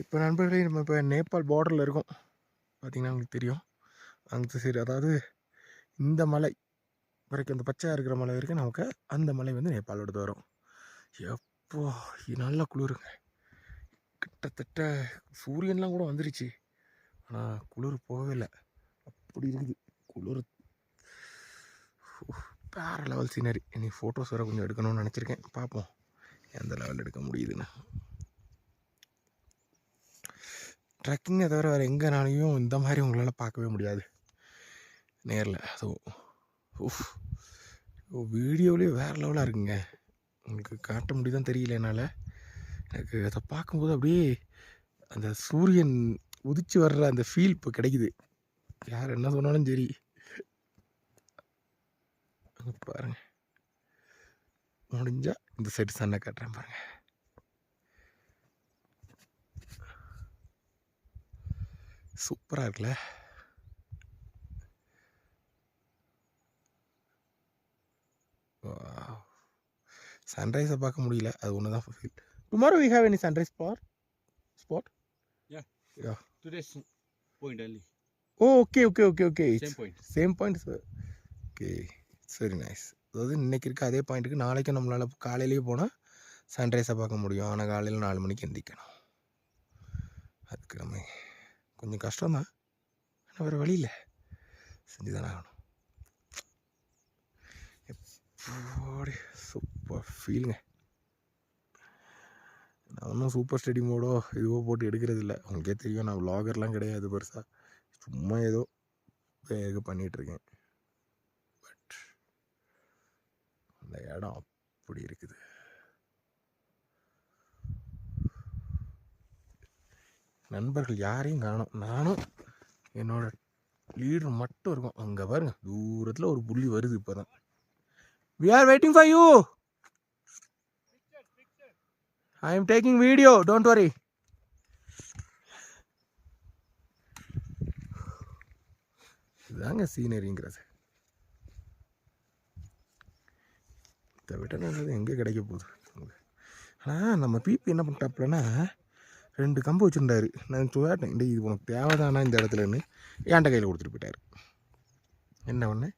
இப்போ நண்பர்களே நம்ம இப்போ நேபாள் பார்டரில் இருக்கோம். பார்த்திங்கன்னா உங்களுக்கு தெரியும் அந்த சைடு, அதாவது இந்த மலை வரைக்கும், அந்த பச்சையாக இருக்கிற மலை வரைக்கும் நமக்கு அந்த மலை வந்து நேபாளோடது வரும். எப்போ நல்ல குளிருங்க, கிட்டத்தட்ட சூரியன்லாம் கூட வந்துருச்சு, ஆனால் குளிர் போகவே இல்லை. அப்படி இருக்குது குளிர். வேற லெவல் சீனரி. இனி ஃபோட்டோஸ் வேறு கொஞ்சம் எடுக்கணும்னு நினச்சிருக்கேன், பார்ப்போம் எந்த லெவலில் எடுக்க முடியுதுன்னு. ட்ரெக்கிங்கை தவிர வேறு எங்கேனாலையும் இந்த மாதிரி உங்களால் பார்க்கவே முடியாது நேரில். ஸோ வீடியோவிலே வேறு லெவலாக இருக்குங்க. உங்களுக்கு காட்ட முடியுதான் தெரியல என்னால். எனக்கு அதை பார்க்கும்போது அப்படியே அந்த சூரியன் உதிச்சு வர்ற அந்த ஃபீல் இப்போ கிடைக்குது. யார் என்ன சொன்னாலும் சரி. பாருங்க, முடிஞ்சா இந்த சைடு சன்னை காட்டுறேன் பாருங்க. சூப்பராக இருக்குல்ல. சன்ரைஸை பார்க்க முடியல, அது ஒன்று தான் feel. Tomorrow we have any sunrise spot? Yeah. Today's point only. Oh, okay. Same point. Okay, it's very nice. அதாவது இன்றைக்கி இருக்க அதே பாயிண்ட்டுக்கு நாளைக்கும் நம்மளால் காலையிலேயே போனால் சன்ரைஸை பார்க்க முடியும். ஆனால் காலையில் 4 மணிக்கு எந்திக்கணும். அதுக்கு நம்ம கொஞ்சம் கஷ்டம்தான், ஆனால் வேறு வழி இல்லை, செஞ்சு தானே ஆகணும். எப்படி சூப்பர் ஃபீலுங்க. நான் ஒன்றும் சூப்பர் ஸ்டடி மோடோ இதுவோ போட்டு எடுக்கிறது இல்லை. உங்களுக்கே தெரியும், நான் விலாகர்லாம் கிடையாது பெருசாக. சும்மா ஏதோ இது பண்ணிகிட்ருக்கேன். பட் அந்த இடம் அப்படி இருக்குது. நண்பர்கள் யாரையும் காணோம். நானும் என்னோட லீடர் மட்டும் இருக்கும். அங்கே பாருங்க, தூரத்தில் ஒரு புள்ளி வருது. இப்போ தான் we are waiting for you. I am taking video, don't worry. இதாங்க சீனரிங்கிறது. இதை விட நல்லது எங்கே கிடைக்க போகுது. ஆனால் நம்ம பிபி என்ன பண்ணிட்டாப்புலன்னா 2 கம்பு வச்சுருந்தாரு. நான் சொல்லிட்டேன், இந்த இது உனக்கு தேவைதானா இந்த இடத்துலன்னு என்கிட்ட கையில் கொடுத்துட்டு போயிட்டார். என்ன பண்ணேன்,